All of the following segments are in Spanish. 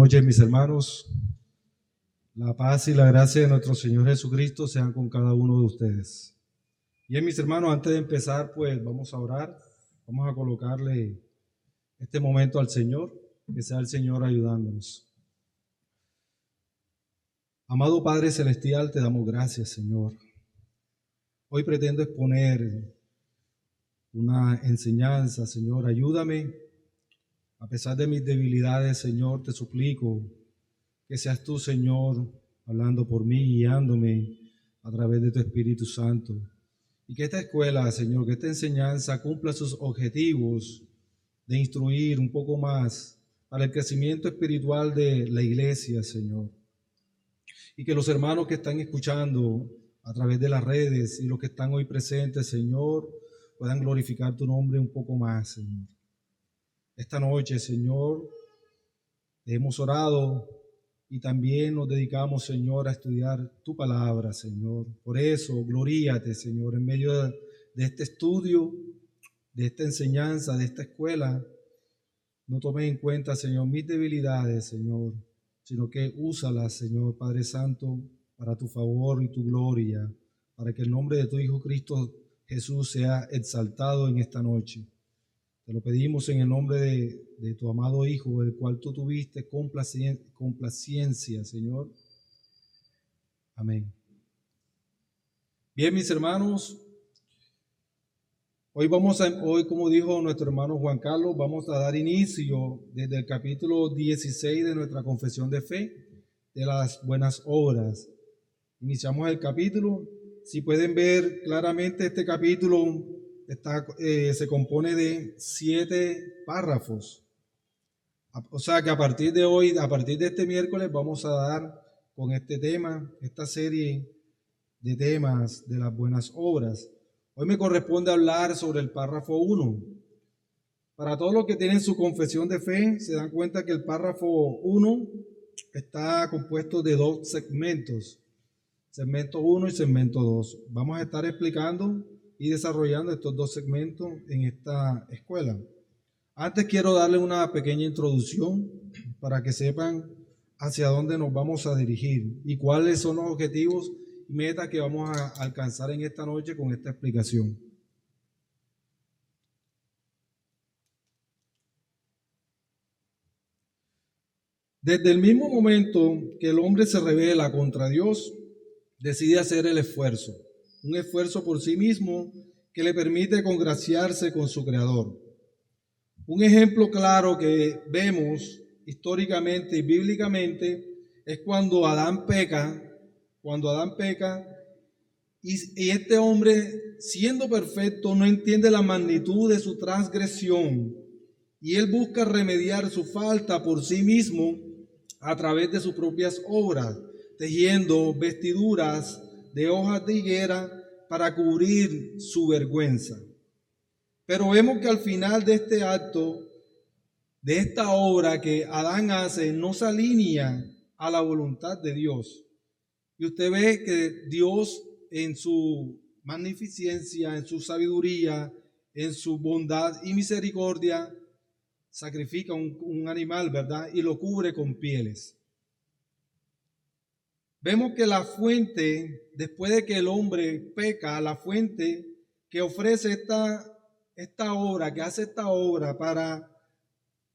noches, mis hermanos. La paz y la gracia de nuestro Señor Jesucristo sean con cada uno de ustedes. Bien, mis hermanos, antes de empezar, pues vamos a orar. Vamos a colocarle este momento al Señor, que sea el Señor ayudándonos. Amado Padre Celestial, te damos gracias, Señor. Hoy pretendo exponer una enseñanza, Señor. Ayúdame. A pesar de mis debilidades, Señor, te suplico que seas tú, Señor, hablando por mí, guiándome a través de tu Espíritu Santo. Y que esta escuela, Señor, que esta enseñanza cumpla sus objetivos de instruir un poco más para el crecimiento espiritual de la iglesia, Señor. Y que los hermanos que están escuchando a través de las redes y los que están hoy presentes, Señor, puedan glorificar tu nombre un poco más, Señor. Esta noche, Señor, hemos orado y también nos dedicamos, Señor, a estudiar tu palabra, Señor. Por eso, gloríate, Señor, en medio de este estudio, de esta enseñanza, de esta escuela. No tomes en cuenta, Señor, mis debilidades, Señor, sino que úsalas, Señor, Padre Santo, para tu favor y tu gloria, para que el nombre de tu Hijo Cristo Jesús sea exaltado en esta noche. Te lo pedimos en el nombre de tu amado Hijo, el cual tú tuviste complacencia, Señor. Amén. Bien, mis hermanos, hoy, como dijo nuestro hermano Juan Carlos, vamos a dar inicio desde el capítulo 16 de nuestra confesión de fe, de las buenas obras. Iniciamos el capítulo. Si pueden ver claramente, este capítulo se compone de 7 párrafos. O sea que a partir de hoy, a partir de este miércoles, vamos a dar con este tema, esta serie de temas de las buenas obras. Hoy me corresponde hablar sobre el párrafo 1. Para todos los que tienen su confesión de fe, se dan cuenta que el párrafo 1 está compuesto de 2 segmentos. Segmento 1 y segmento 2. Vamos a estar explicando y desarrollando estos 2 segmentos en esta escuela. Antes quiero darle una pequeña introducción para que sepan hacia dónde nos vamos a dirigir y cuáles son los objetivos y metas que vamos a alcanzar en esta noche con esta explicación. Desde el mismo momento que el hombre se rebela contra Dios, decide hacer el esfuerzo, un esfuerzo por sí mismo que le permite congraciarse con su Creador. Un ejemplo claro que vemos históricamente y bíblicamente es cuando Adán peca y este hombre, siendo perfecto, no entiende la magnitud de su transgresión y él busca remediar su falta por sí mismo a través de sus propias obras, tejiendo vestiduras de hojas de higuera para cubrir su vergüenza. Pero vemos que al final de este acto, de esta obra que Adán hace, no se alinea a la voluntad de Dios. Y usted ve que Dios, en su magnificencia, en su sabiduría, en su bondad y misericordia, sacrifica un animal, ¿verdad? Y lo cubre con pieles. Vemos que la fuente, después de que el hombre peca, la fuente que ofrece esta obra, que hace esta obra para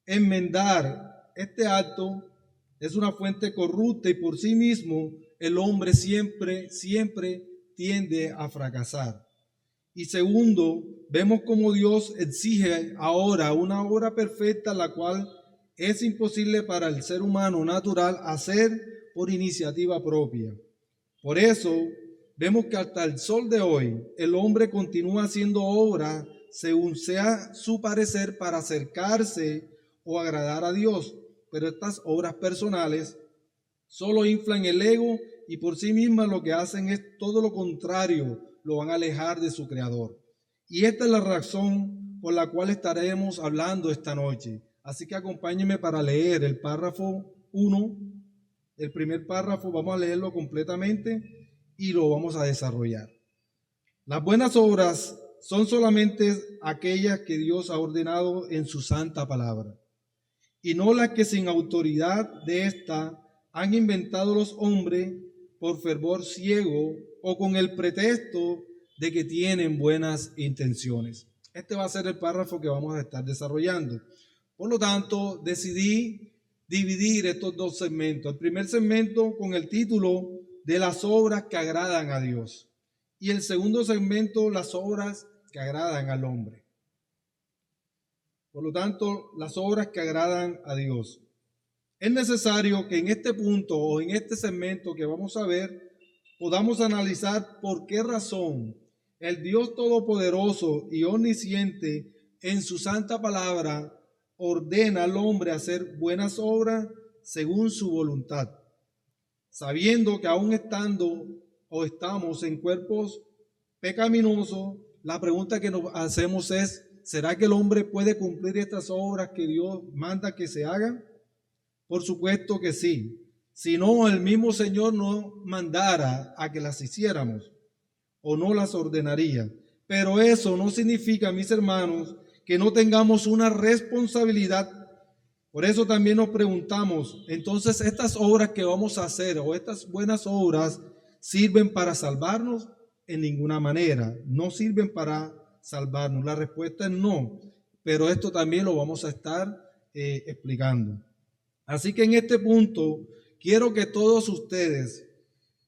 enmendar este acto, es una fuente corrupta y por sí mismo el hombre siempre tiende a fracasar. Y segundo, vemos como Dios exige ahora una obra perfecta, la cual es imposible para el ser humano natural hacer por iniciativa propia. Por eso, vemos que hasta el sol de hoy, el hombre continúa haciendo obras según sea su parecer para acercarse o agradar a Dios. Pero estas obras personales solo inflan el ego y por sí mismas lo que hacen es todo lo contrario, lo van a alejar de su Creador. Y esta es la razón por la cual estaremos hablando esta noche. Así que acompáñenme para leer el párrafo 1, el primer párrafo, vamos a leerlo completamente y lo vamos a desarrollar. Las buenas obras son solamente aquellas que Dios ha ordenado en su santa palabra. y no las que sin autoridad de ésta han inventado los hombres por fervor ciego o con el pretexto de que tienen buenas intenciones. Este va a ser el párrafo que vamos a estar desarrollando. Por lo tanto, decidí dividir estos dos segmentos. El primer segmento con el título de las obras que agradan a Dios y el segundo segmento, las obras que agradan al hombre. Por lo tanto, las obras que agradan a Dios. Es necesario que en este punto o en este segmento que vamos a ver podamos analizar por qué razón el Dios Todopoderoso y Omnisciente en su santa palabra ordena al hombre hacer buenas obras según su voluntad, sabiendo que aún estando o estamos en cuerpos pecaminosos, la pregunta que nos hacemos es, ¿será que el hombre puede cumplir estas obras que Dios manda que se hagan? Por supuesto que sí. Si no, el mismo Señor no mandara a que las hiciéramos o no las ordenaría. Pero eso no significa, mis hermanos, que no tengamos una responsabilidad. Por eso también nos preguntamos, entonces, ¿estas obras que vamos a hacer o estas buenas obras sirven para salvarnos? En ninguna manera, no sirven para salvarnos. La respuesta es no, pero esto también lo vamos a estar explicando. Así que en este punto quiero que todos ustedes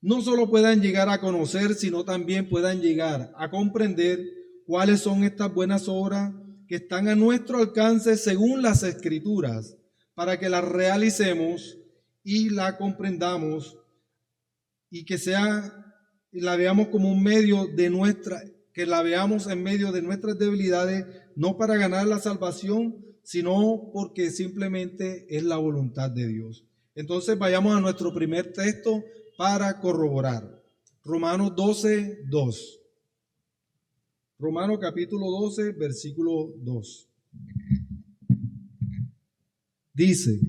no solo puedan llegar a conocer, sino también puedan llegar a comprender cuáles son estas buenas obras que están a nuestro alcance según las Escrituras, para que las realicemos y la comprendamos y que la veamos como un medio de que la veamos en medio de nuestras debilidades, no para ganar la salvación, sino porque simplemente es la voluntad de Dios. Entonces vayamos a nuestro primer texto para corroborar. Romanos 12, 2. Romanos capítulo 12, versículo 2. Dice,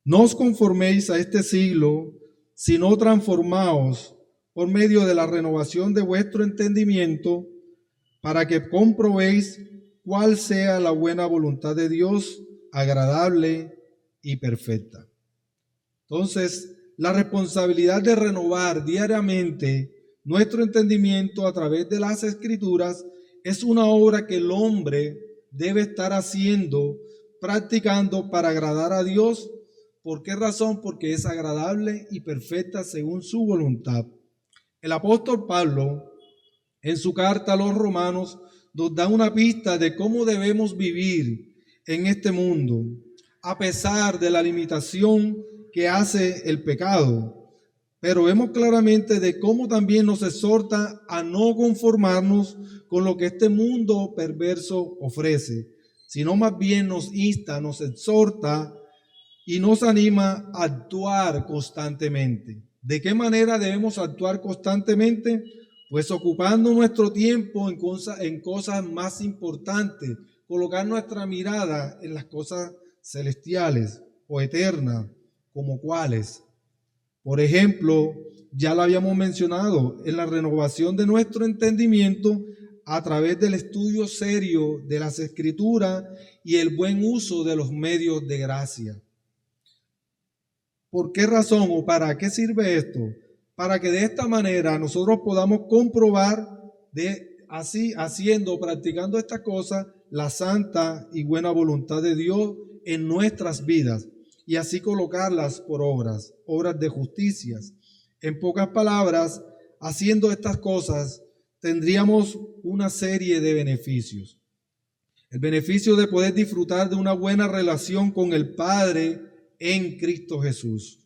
no os conforméis a este siglo, sino transformaos por medio de la renovación de vuestro entendimiento, para que comprobéis cuál sea la buena voluntad de Dios, agradable y perfecta. Entonces, la responsabilidad de renovar diariamente nuestro entendimiento a través de las Escrituras es una obra que el hombre debe estar haciendo, practicando para agradar a Dios. ¿Por qué razón? Porque es agradable y perfecta según su voluntad. El apóstol Pablo, en su carta a los romanos, nos da una pista de cómo debemos vivir en este mundo, a pesar de la limitación que hace el pecado. Pero vemos claramente de cómo también nos exhorta a no conformarnos con lo que este mundo perverso ofrece, sino más bien nos insta, nos exhorta y nos anima a actuar constantemente. ¿De qué manera debemos actuar constantemente? Pues ocupando nuestro tiempo en cosas más importantes, colocar nuestra mirada en las cosas celestiales o eternas, como cuáles. Por ejemplo, ya lo habíamos mencionado, en la renovación de nuestro entendimiento a través del estudio serio de las Escrituras y el buen uso de los medios de gracia. ¿Por qué razón o para qué sirve esto? Para que de esta manera nosotros podamos comprobar practicando esta cosa, la santa y buena voluntad de Dios en nuestras vidas y así colocarlas por obras de justicia. En pocas palabras, haciendo estas cosas tendríamos una serie de beneficios. El beneficio de poder disfrutar de una buena relación con el Padre en Cristo Jesús.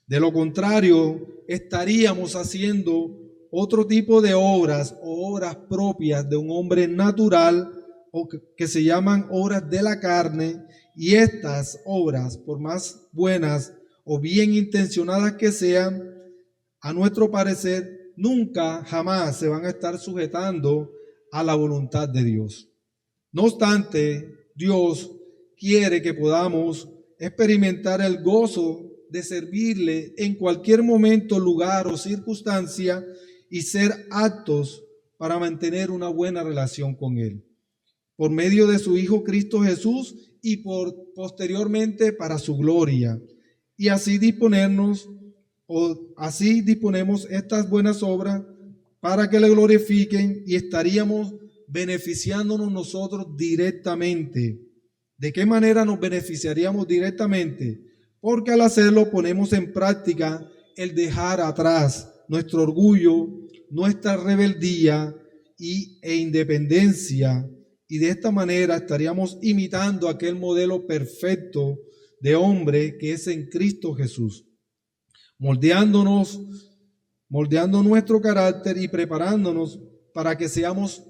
De lo contrario, estaríamos haciendo otro tipo de obras o obras propias de un hombre natural o que se llaman obras de la carne, y estas obras, por más buenas o bien intencionadas que sean, a nuestro parecer, nunca, jamás se van a estar sujetando a la voluntad de Dios. No obstante, Dios quiere que podamos experimentar el gozo de servirle en cualquier momento, lugar o circunstancia y ser aptos para mantener una buena relación con Él. Por medio de su Hijo Cristo Jesús y posteriormente para su gloria. Y así disponemos estas buenas obras para que le glorifiquen y estaríamos beneficiándonos nosotros directamente. ¿De qué manera nos beneficiaríamos directamente? Porque al hacerlo ponemos en práctica el dejar atrás nuestro orgullo, nuestra rebeldía e independencia, y de esta manera estaríamos imitando aquel modelo perfecto de hombre que es en Cristo Jesús, moldeando nuestro carácter y preparándonos para que seamos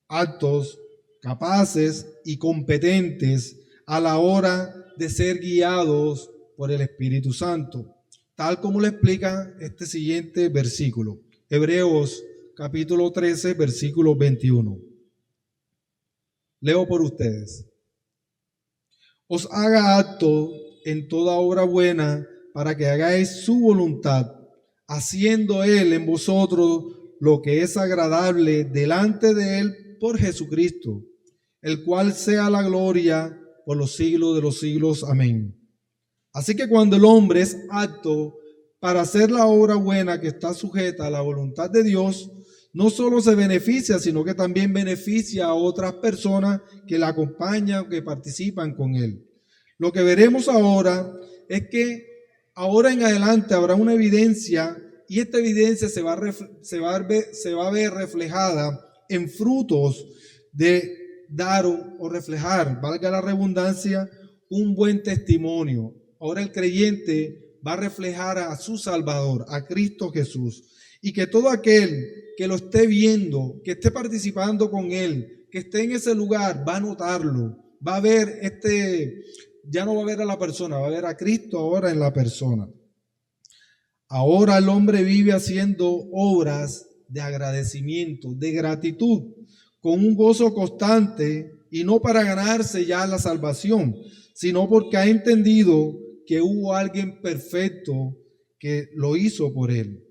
aptos, capaces y competentes a la hora de ser guiados por el Espíritu Santo, tal como lo explica este siguiente versículo, Hebreos capítulo 13, versículo 21. Leo por ustedes. Os haga apto en toda obra buena para que hagáis su voluntad, haciendo Él en vosotros lo que es agradable delante de Él por Jesucristo, el cual sea la gloria por los siglos de los siglos. Amén. Así que cuando el hombre es apto para hacer la obra buena que está sujeta a la voluntad de Dios, no solo se beneficia, sino que también beneficia a otras personas que la acompañan, que participan con él. Lo que veremos ahora es que ahora en adelante habrá una evidencia, y esta evidencia se va a ver reflejada en frutos de dar o reflejar, valga la redundancia, un buen testimonio. Ahora el creyente va a reflejar a su Salvador, a Cristo Jesús, y que todo aquel que lo esté viendo, que esté participando con él, que esté en ese lugar, va a notarlo, va a ver ya no va a ver a la persona, va a ver a Cristo ahora en la persona. Ahora el hombre vive haciendo obras de agradecimiento, de gratitud, con un gozo constante, y no para ganarse ya la salvación, sino porque ha entendido que hubo alguien perfecto que lo hizo por él.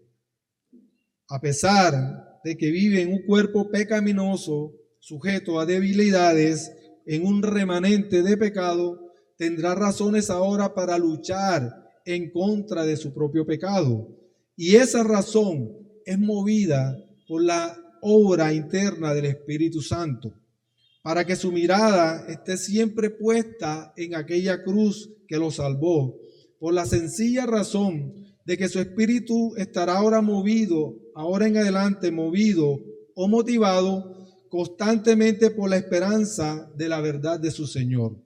A pesar de que vive en un cuerpo pecaminoso, sujeto a debilidades, en un remanente de pecado, tendrá razones ahora para luchar en contra de su propio pecado. Y esa razón es movida por la obra interna del Espíritu Santo, para que su mirada esté siempre puesta en aquella cruz que lo salvó, por la sencilla razón de que su espíritu estará ahora en adelante movido o motivado constantemente por la esperanza de la verdad de su Señor.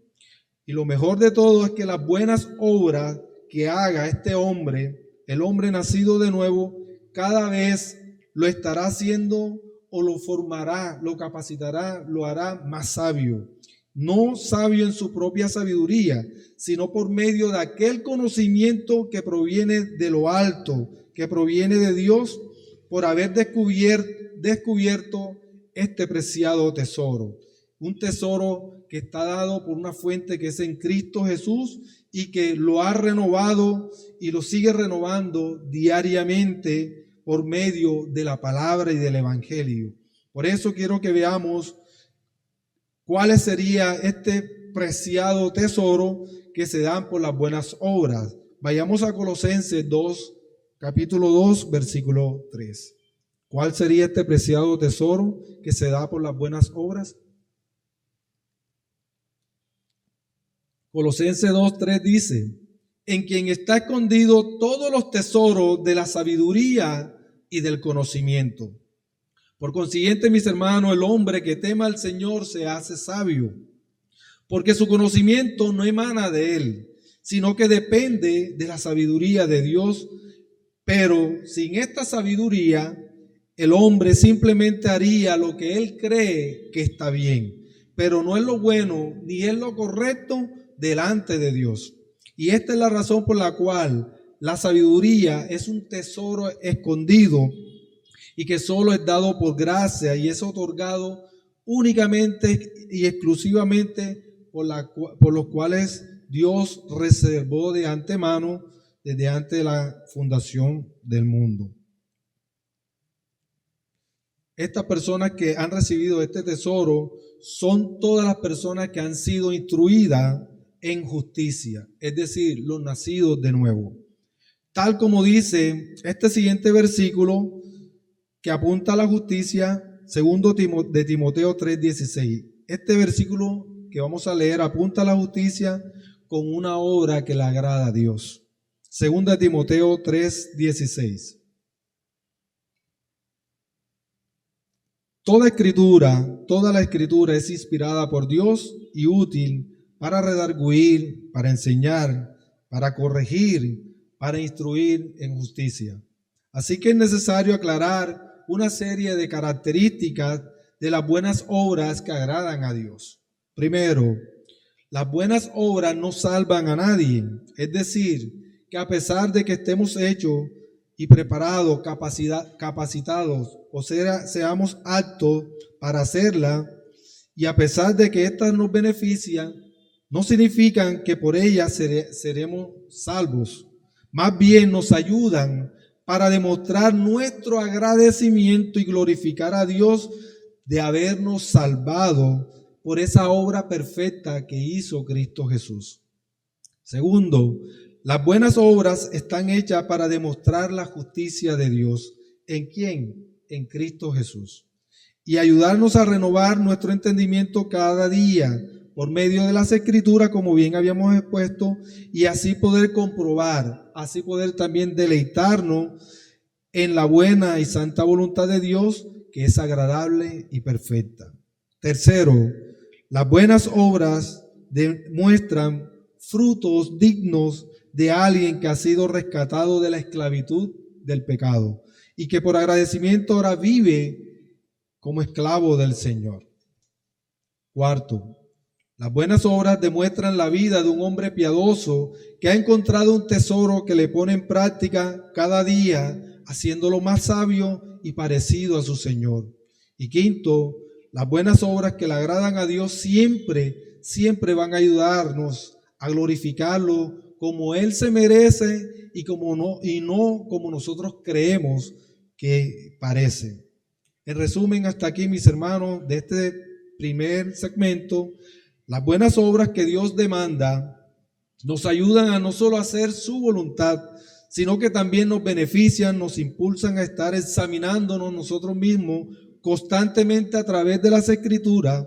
Y lo mejor de todo es que las buenas obras que haga este hombre, el hombre nacido de nuevo, cada vez lo estará haciendo o lo formará, lo capacitará, lo hará más sabio. No sabio en su propia sabiduría, sino por medio de aquel conocimiento que proviene de lo alto, que proviene de Dios, por haber descubierto este preciado tesoro. Un tesoro que está dado por una fuente que es en Cristo Jesús y que lo ha renovado y lo sigue renovando diariamente por medio de la palabra y del evangelio. Por eso quiero que veamos cuál sería este preciado tesoro que se dan por las buenas obras. Vayamos a Colosenses 2, capítulo 2, versículo 3. ¿Cuál sería este preciado tesoro que se da por las buenas obras? Colosenses 2, 3 dice: en quien está escondido todos los tesoros de la sabiduría y del conocimiento. Por consiguiente, mis hermanos, el hombre que tema al Señor se hace sabio, porque su conocimiento no emana de él, sino que depende de la sabiduría de Dios. Pero sin esta sabiduría, el hombre simplemente haría lo que él cree que está bien, pero no es lo bueno ni es lo correcto delante de Dios. Y esta es la razón por la cual la sabiduría es un tesoro escondido y que solo es dado por gracia y es otorgado únicamente y exclusivamente por los cuales Dios reservó de antemano desde antes de la fundación del mundo. Estas personas que han recibido este tesoro son todas las personas que han sido instruidas en justicia, es decir, los nacidos de nuevo. Tal como dice este siguiente versículo que apunta a la justicia, segundo de Timoteo 3:16. Este versículo que vamos a leer apunta a la justicia con una obra que le agrada a Dios. Segunda de Timoteo 3:16. Toda la escritura es inspirada por Dios y útil para redarguir, para enseñar, para corregir, para instruir en justicia. Así que es necesario aclarar una serie de características de las buenas obras que agradan a Dios. Primero, las buenas obras no salvan a nadie, es decir, que a pesar de que estemos hechos y preparados, capacitados, o sea, seamos aptos para hacerla, y a pesar de que éstas nos benefician, no significan que por ellas seremos salvos. Más bien nos ayudan para demostrar nuestro agradecimiento y glorificar a Dios de habernos salvado por esa obra perfecta que hizo Cristo Jesús. Segundo, las buenas obras están hechas para demostrar la justicia de Dios. ¿En quién? En Cristo Jesús. Y ayudarnos a renovar nuestro entendimiento cada día por medio de las Escrituras, como bien habíamos expuesto, y así poder comprobar, así poder también deleitarnos en la buena y santa voluntad de Dios, que es agradable y perfecta. Tercero, las buenas obras demuestran frutos dignos de alguien que ha sido rescatado de la esclavitud del pecado y que por agradecimiento ahora vive como esclavo del Señor. Cuarto, las buenas obras demuestran la vida de un hombre piadoso que ha encontrado un tesoro que le pone en práctica cada día, haciéndolo más sabio y parecido a su Señor. Y quinto, las buenas obras que le agradan a Dios siempre van a ayudarnos a glorificarlo como Él se merece y no como nosotros creemos que parece. En resumen, hasta aquí, mis hermanos, de este primer segmento, las buenas obras que Dios demanda nos ayudan a no solo hacer su voluntad, sino que también nos benefician, nos impulsan a estar examinándonos nosotros mismos constantemente a través de las Escrituras,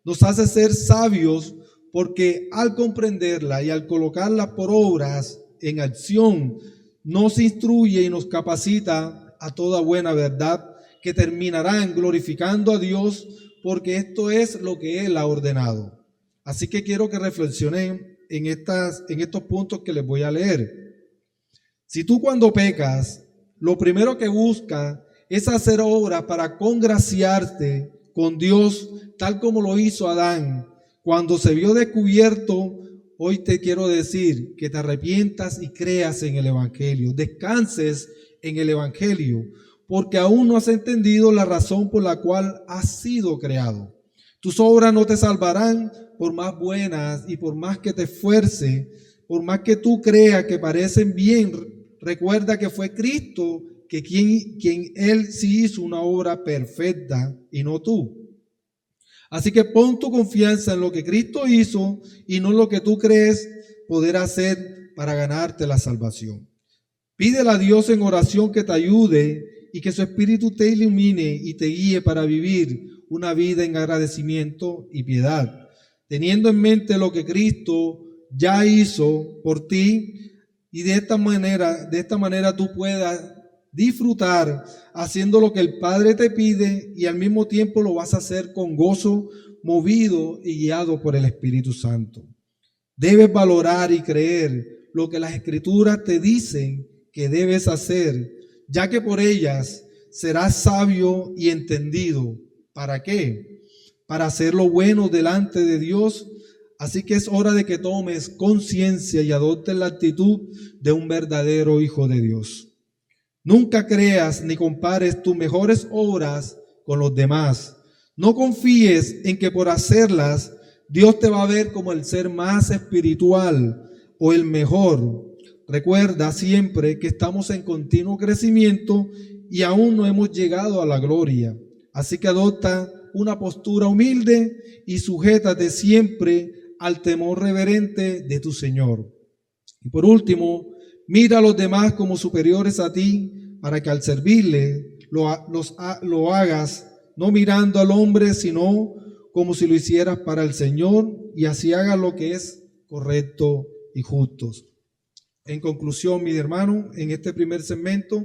nos hace ser sabios porque al comprenderla y al colocarla por obras en acción, nos instruye y nos capacita a toda buena verdad que terminarán glorificando a Dios, porque esto es lo que Él ha ordenado. Así que quiero que reflexionen en estos puntos que les voy a leer. Si tú cuando pecas, lo primero que buscas es hacer obras para congraciarte con Dios, tal como lo hizo Adán, cuando se vio descubierto, hoy te quiero decir que te arrepientas y creas en el Evangelio, descanses en el Evangelio, porque aún no has entendido la razón por la cual has sido creado. Tus obras no te salvarán por más buenas y por más que te esfuerces, por más que tú creas que parecen bien. Recuerda que fue Cristo quien Él sí hizo una obra perfecta y no tú. Así que pon tu confianza en lo que Cristo hizo y no en lo que tú crees poder hacer para ganarte la salvación. Pídele a Dios en oración que te ayude y que su Espíritu te ilumine y te guíe para vivir una vida en agradecimiento y piedad, teniendo en mente lo que Cristo ya hizo por ti, y de esta manera tú puedas disfrutar haciendo lo que el Padre te pide, y al mismo tiempo lo vas a hacer con gozo, movido y guiado por el Espíritu Santo. Debes valorar y creer lo que las Escrituras te dicen que debes hacer, ya que por ellas serás sabio y entendido. ¿Para qué? Para hacer lo bueno delante de Dios. Así que es hora de que tomes conciencia y adoptes la actitud de un verdadero hijo de Dios. Nunca creas ni compares tus mejores obras con los demás. No confíes en que por hacerlas Dios te va a ver como el ser más espiritual o el mejor. Recuerda siempre que estamos en continuo crecimiento y aún no hemos llegado a la gloria. Así que adopta una postura humilde y sujétate siempre al temor reverente de tu Señor. Y por último, mira a los demás como superiores a ti, para que al servirle lo hagas no mirando al hombre, sino como si lo hicieras para el Señor, y así hagas lo que es correcto y justo. En conclusión, mis hermanos, en este primer segmento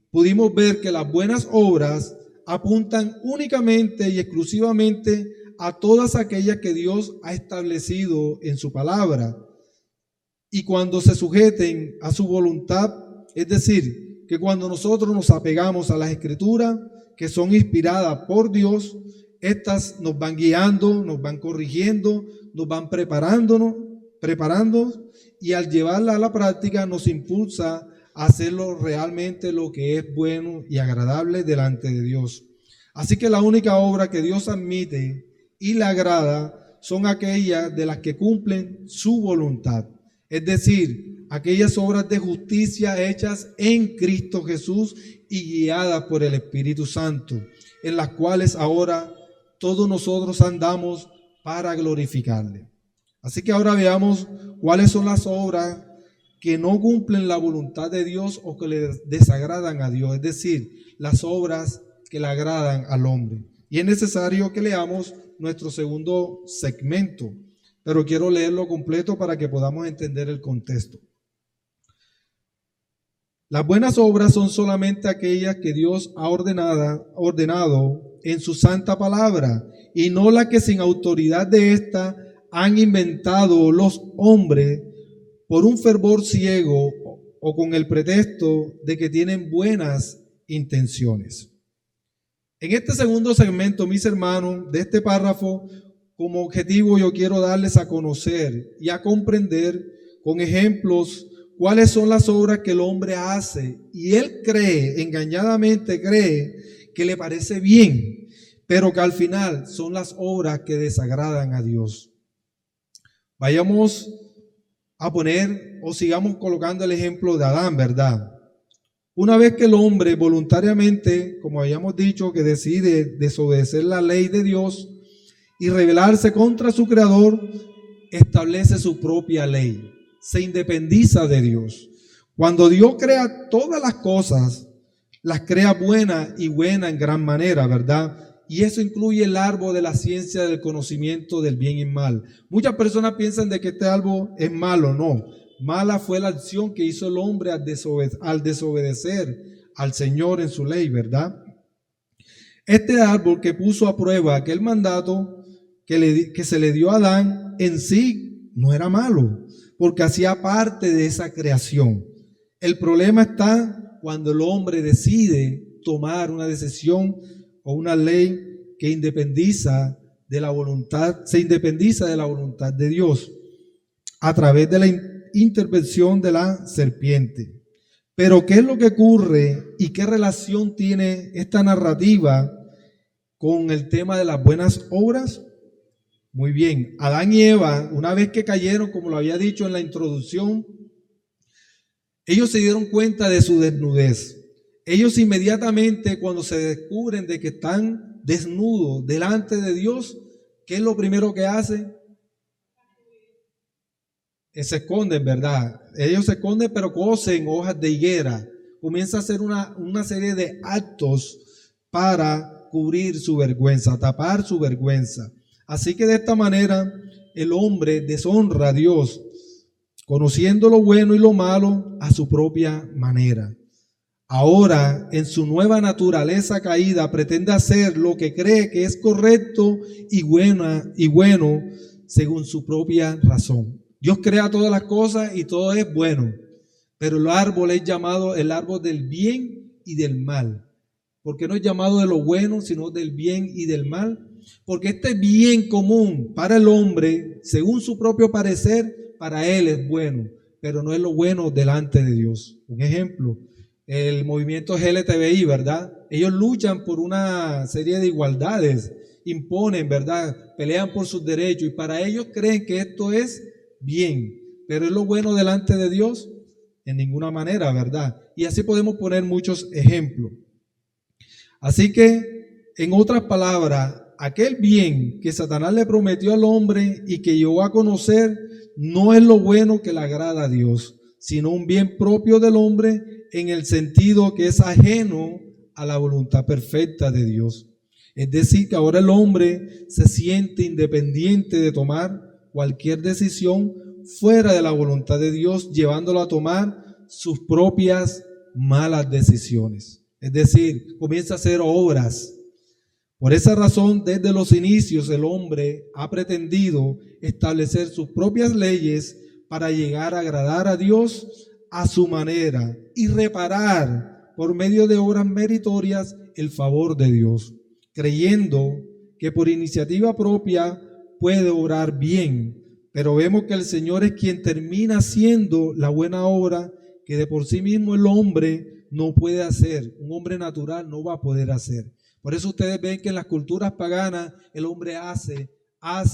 pudimos ver que las buenas obras apuntan únicamente y exclusivamente a todas aquellas que Dios ha establecido en su palabra. Y cuando se sujeten a su voluntad, es decir, que cuando nosotros nos apegamos a las Escrituras, que son inspiradas por Dios, estas nos van guiando, nos van corrigiendo, nos van preparando, y al llevarla a la práctica nos impulsa a hacerlo realmente lo que es bueno y agradable delante de Dios. Así que la única obra que Dios admite y le agrada son aquellas de las que cumplen su voluntad, es decir, aquellas obras de justicia hechas en Cristo Jesús y guiadas por el Espíritu Santo, en las cuales ahora todos nosotros andamos para glorificarle. Así que ahora veamos cuáles son las obras que no cumplen la voluntad de Dios o que le desagradan a Dios, es decir, las obras que le agradan al hombre. Y es necesario que leamos nuestro segundo segmento, pero quiero leerlo completo para que podamos entender el contexto. Las buenas obras son solamente aquellas que Dios ha ordenado en su santa palabra, y no las que sin autoridad de ésta han inventado los hombres por un fervor ciego o con el pretexto de que tienen buenas intenciones. En este segundo segmento, mis hermanos, de este párrafo, como objetivo yo quiero darles a conocer y a comprender con ejemplos cuáles son las obras que el hombre hace, y él engañadamente cree que le parece bien, pero que al final son las obras que desagradan a Dios. Vayamos a poner o sigamos colocando el ejemplo de Adán, ¿verdad? Una vez que el hombre voluntariamente, como habíamos dicho, que decide desobedecer la ley de Dios y rebelarse contra su creador, establece su propia ley, se independiza de Dios. Cuando Dios crea todas las cosas, las crea buenas y buenas en gran manera, ¿verdad? Y eso incluye el árbol de la ciencia del conocimiento del bien y mal. Muchas personas piensan de que este árbol es malo. No, mala fue la acción que hizo el hombre al desobedecer al Señor en su ley, ¿verdad? Este árbol que puso a prueba aquel mandato que se le dio a Adán en sí no era malo, porque hacía parte de esa creación. El problema está cuando el hombre decide tomar una decisión o una ley que se independiza de la voluntad de Dios a través de la intervención de la serpiente. Pero ¿qué es lo que ocurre y qué relación tiene esta narrativa con el tema de las buenas obras? Muy bien, Adán y Eva, una vez que cayeron, como lo había dicho en la introducción, ellos se dieron cuenta de su desnudez. Ellos inmediatamente, cuando se descubren de que están desnudos delante de Dios, ¿qué es lo primero que hacen? Se esconden, ¿verdad? Ellos se esconden, pero cosen hojas de higuera. Comienza a hacer una serie de actos para cubrir su vergüenza, tapar su vergüenza. Así que de esta manera el hombre deshonra a Dios, conociendo lo bueno y lo malo a su propia manera. Ahora, en su nueva naturaleza caída, pretende hacer lo que cree que es correcto y bueno según su propia razón. Dios crea todas las cosas y todo es bueno, pero el árbol es llamado el árbol del bien y del mal. ¿Por qué no es llamado de lo bueno, sino del bien y del mal? Porque este bien común para el hombre, según su propio parecer, para él es bueno, pero no es lo bueno delante de Dios. Un ejemplo, el movimiento LGTBI, ¿verdad? Ellos luchan por una serie de igualdades, imponen, ¿verdad? Pelean por sus derechos y para ellos creen que esto es bien, pero ¿es lo bueno delante de Dios? En ninguna manera, ¿verdad? Y así podemos poner muchos ejemplos. Así que, en otras palabras, aquel bien que Satanás le prometió al hombre y que llegó a conocer no es lo bueno que le agrada a Dios, sino un bien propio del hombre en el sentido que es ajeno a la voluntad perfecta de Dios. Es decir, que ahora el hombre se siente independiente de tomar cualquier decisión fuera de la voluntad de Dios, llevándolo a tomar sus propias malas decisiones. Es decir, comienza a hacer obras. Por esa razón, desde los inicios, el hombre ha pretendido establecer sus propias leyes para llegar a agradar a Dios a su manera y reparar por medio de obras meritorias el favor de Dios, creyendo que por iniciativa propia puede obrar bien. Pero vemos que el Señor es quien termina haciendo la buena obra que de por sí mismo el hombre no puede hacer. Un hombre natural no va a poder hacer. Por eso ustedes ven que en las culturas paganas el hombre hace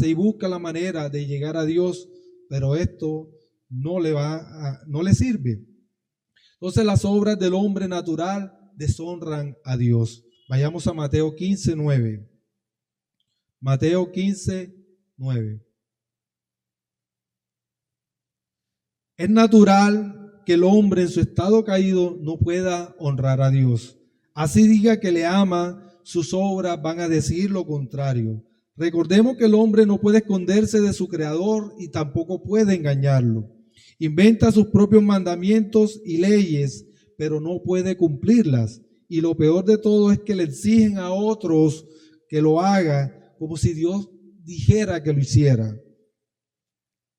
y busca la manera de llegar a Dios, pero esto no le sirve. Entonces las obras del hombre natural deshonran a Dios. Vayamos a Mateo 15:9. Mateo 15:9. Es natural que el hombre en su estado caído no pueda honrar a Dios. Así diga que le ama, sus obras van a decir lo contrario. Recordemos que el hombre no puede esconderse de su Creador y tampoco puede engañarlo. Inventa sus propios mandamientos y leyes, pero no puede cumplirlas. Y lo peor de todo es que le exigen a otros que lo haga como si Dios dijera que lo hiciera,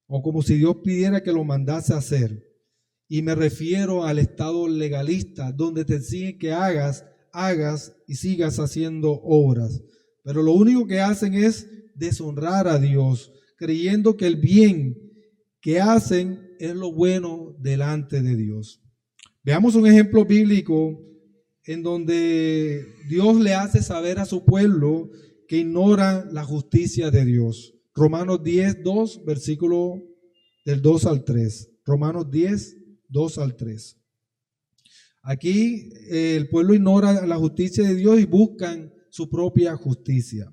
o como si Dios pidiera que lo mandase a hacer. Y me refiero al estado legalista, donde te exigen que hagas y sigas haciendo obras. Pero lo único que hacen es deshonrar a Dios, creyendo que el bien que hacen es lo bueno delante de Dios. Veamos un ejemplo bíblico en donde Dios le hace saber a su pueblo que ignora la justicia de Dios. Romanos 10:2, versículo del 2 al 3. Romanos 10:2 al 3. Aquí el pueblo ignora la justicia de Dios y buscan su propia justicia.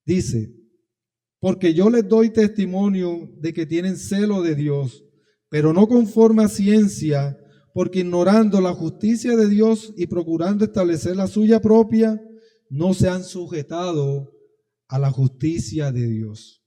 Dice: porque yo les doy testimonio de que tienen celo de Dios, pero no conforme a ciencia, porque ignorando la justicia de Dios y procurando establecer la suya propia, no se han sujetado a la justicia de Dios.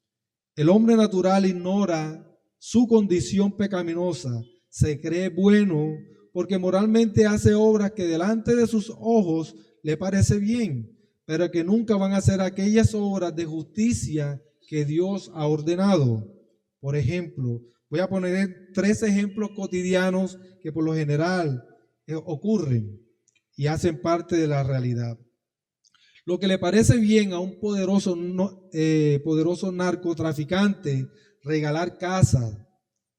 El hombre natural ignora su condición pecaminosa, se cree bueno porque moralmente hace obras que delante de sus ojos le parece bien, pero que nunca van a ser aquellas obras de justicia que Dios ha ordenado. Por ejemplo, voy a poner 3 ejemplos cotidianos que por lo general ocurren y hacen parte de la realidad. Lo que le parece bien a un poderoso narcotraficante: regalar casas,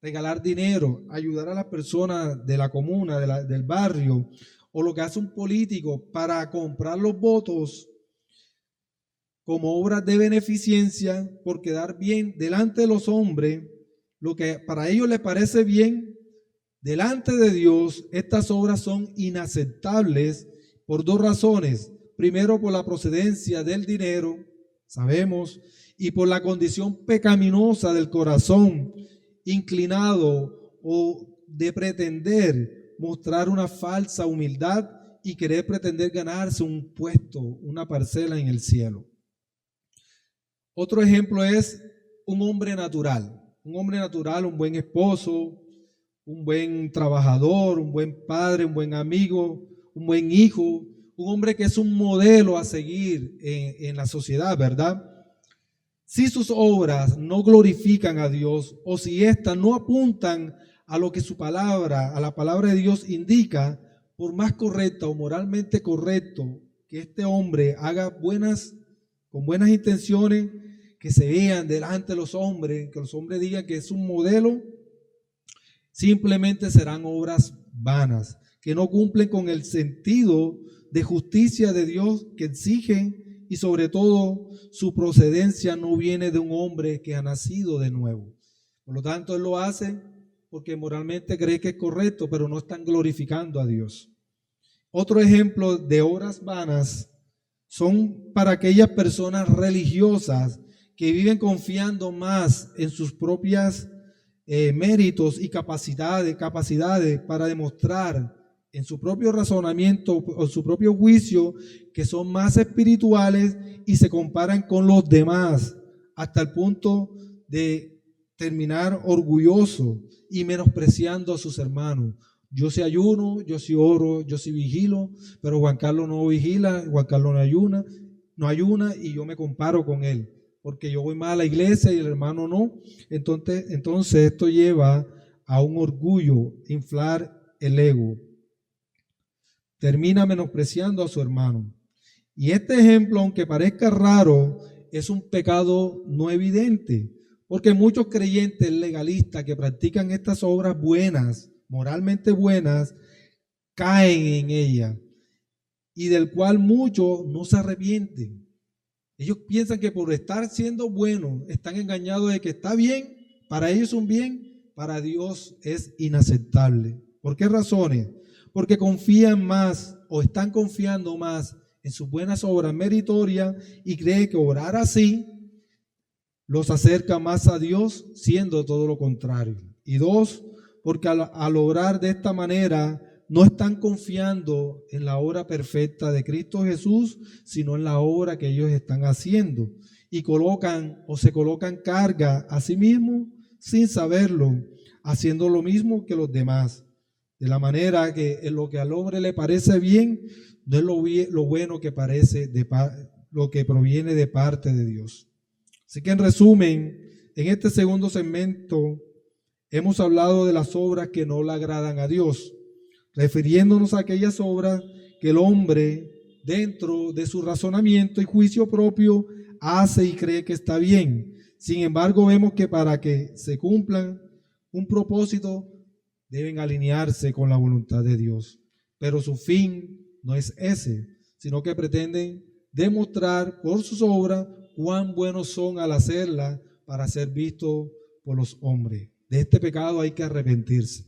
regalar dinero, ayudar a las personas de la comuna, del barrio, o lo que hace un político para comprar los votos como obras de beneficencia por quedar bien delante de los hombres. Lo que para ellos les parece bien, delante de Dios, estas obras son inaceptables por 2 razones. Primero, por la procedencia del dinero, sabemos, y por la condición pecaminosa del corazón, inclinado o de pretender mostrar una falsa humildad y querer pretender ganarse un puesto, una parcela en el cielo. Otro ejemplo es un hombre natural, un buen esposo, un buen trabajador, un buen padre, un buen amigo, un buen hijo, un hombre que es un modelo a seguir en la sociedad, ¿verdad? Si sus obras no glorifican a Dios, o si éstas no apuntan a lo que su palabra, a la palabra de Dios indica, por más correcta o moralmente correcto que este hombre haga con buenas intenciones, que se vean delante de los hombres, que los hombres digan que es un modelo, simplemente serán obras vanas, que no cumplen con el sentido de justicia de Dios que exige, y sobre todo su procedencia no viene de un hombre que ha nacido de nuevo. Por lo tanto, él lo hace porque moralmente cree que es correcto, pero no están glorificando a Dios. Otro ejemplo de obras vanas son para aquellas personas religiosas que viven confiando más en sus propias méritos y capacidades para demostrar en su propio razonamiento o su propio juicio que son más espirituales y se comparan con los demás hasta el punto de terminar orgulloso y menospreciando a sus hermanos. Yo sí ayuno, yo sí oro, yo sí vigilo, pero Juan Carlos no vigila, Juan Carlos no ayuna y yo me comparo con él, porque yo voy más a la iglesia y el hermano no. Entonces esto lleva a un orgullo, inflar el ego. Termina menospreciando a su hermano. Y este ejemplo, aunque parezca raro, es un pecado no evidente, porque muchos creyentes legalistas que practican estas obras buenas, moralmente buenas, caen en ella, y del cual muchos no se arrepienten. Ellos piensan que por estar siendo buenos, están engañados de que está bien, para ellos es un bien, para Dios es inaceptable. ¿Por qué razones? Porque confían más o están confiando más en sus buenas obras meritorias y creen que orar así los acerca más a Dios, siendo todo lo contrario. Y dos, porque al orar de esta manera no están confiando en la obra perfecta de Cristo Jesús, sino en la obra que ellos están haciendo. Y se colocan carga a sí mismos sin saberlo, haciendo lo mismo que los demás. De la manera que en lo que al hombre le parece bien, no es lo bueno que parece lo que proviene de parte de Dios. Así que en resumen, en este segundo segmento hemos hablado de las obras que no le agradan a Dios, refiriéndonos a aquellas obras que el hombre, dentro de su razonamiento y juicio propio, hace y cree que está bien. Sin embargo, vemos que para que se cumplan un propósito, deben alinearse con la voluntad de Dios. Pero su fin no es ese, sino que pretenden demostrar por sus obras cuán buenos son al hacerla para ser vistos por los hombres. De este pecado hay que arrepentirse.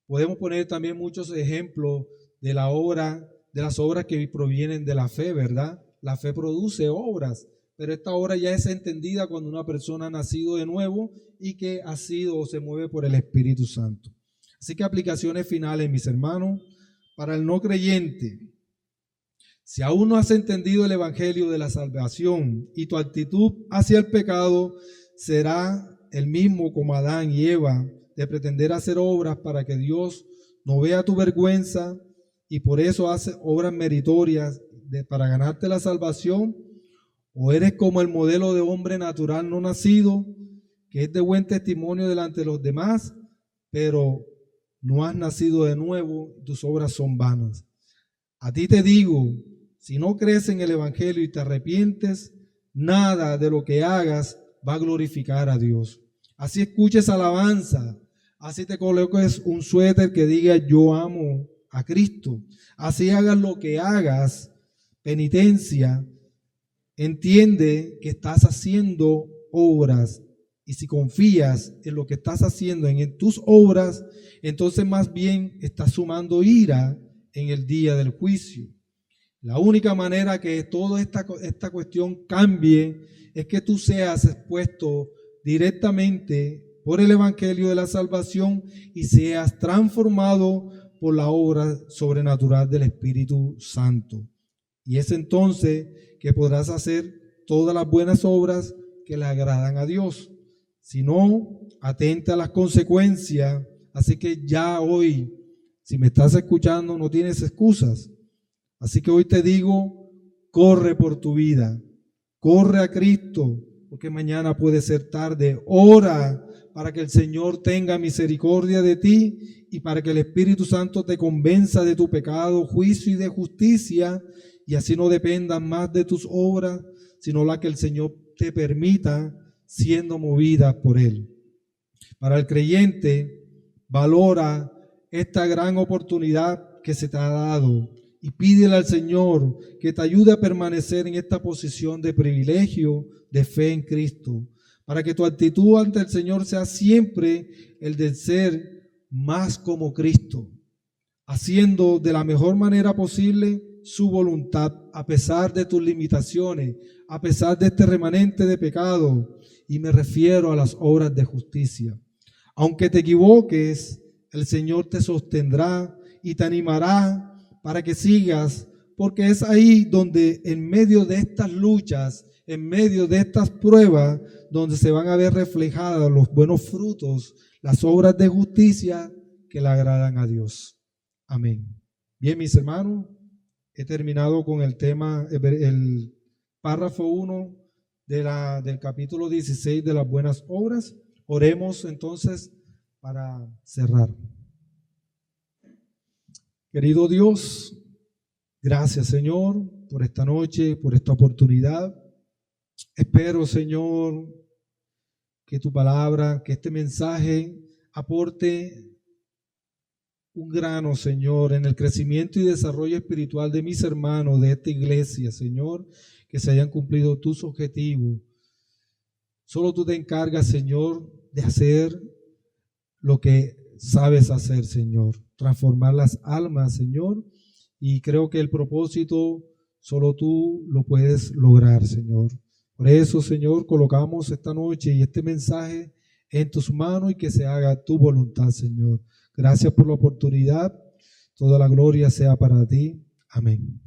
Podemos poner también muchos ejemplos de las obras que provienen de la fe, ¿verdad? La fe produce obras, pero esta obra ya es entendida cuando una persona ha nacido de nuevo y que ha sido o se mueve por el Espíritu Santo. Así que aplicaciones finales, mis hermanos, para el no creyente. Si aún no has entendido el Evangelio de la salvación y tu actitud hacia el pecado será el mismo como Adán y Eva, de pretender hacer obras para que Dios no vea tu vergüenza y por eso hace obras meritorias para ganarte la salvación, o eres como el modelo de hombre natural no nacido, que es de buen testimonio delante de los demás, pero no has nacido de nuevo, tus obras son vanas. A ti te digo, si no crees en el Evangelio y te arrepientes, nada de lo que hagas va a glorificar a Dios. Así escuches alabanza, así te coloques un suéter que diga yo amo a Cristo, así hagas lo que hagas, penitencia, entiende que estás haciendo obras, y si confías en lo que estás haciendo, en tus obras, entonces más bien estás sumando ira en el día del juicio. La única manera que toda esta cuestión cambie es que tú seas expuesto directamente por el Evangelio de la salvación y seas transformado por la obra sobrenatural del Espíritu Santo. Y es entonces que podrás hacer todas las buenas obras que le agradan a Dios. Si no, atenta a las consecuencias. Así que ya hoy, si me estás escuchando, no tienes excusas. Así que hoy te digo, corre por tu vida, corre a Cristo, porque mañana puede ser tarde. Ora para que el Señor tenga misericordia de ti y para que el Espíritu Santo te convenza de tu pecado, juicio y de justicia, y así no dependan más de tus obras, sino la que el Señor te permita siendo movida por Él. Para el creyente, valora esta gran oportunidad que se te ha dado y pídele al Señor que te ayude a permanecer en esta posición de privilegio, de fe en Cristo, para que tu actitud ante el Señor sea siempre el de ser más como Cristo. haciendo de la mejor manera posible su voluntad, a pesar de tus limitaciones, a pesar de este remanente de pecado, y me refiero a las obras de justicia. Aunque te equivoques, el Señor te sostendrá y te animará para que sigas, porque es ahí donde en medio de estas luchas, en medio de estas pruebas, donde se van a ver reflejados los buenos frutos, las obras de justicia que le agradan a Dios. Amén. Bien, mis hermanos, he terminado con el tema, el párrafo 1 del capítulo 16 de las buenas obras. Oremos entonces para cerrar. Querido Dios, gracias, Señor, por esta noche, por esta oportunidad. Espero, Señor, que tu palabra, que este mensaje aporte un grano, Señor, en el crecimiento y desarrollo espiritual de mis hermanos de esta iglesia, Señor, que se hayan cumplido tus objetivos. Solo tú te encargas, Señor, de hacer lo que sabes hacer, Señor, transformar las almas, Señor, y creo que el propósito solo tú lo puedes lograr, Señor. Por eso, Señor, colocamos esta noche y este mensaje en tus manos y que se haga tu voluntad, Señor. Gracias por la oportunidad. Toda la gloria sea para ti. Amén.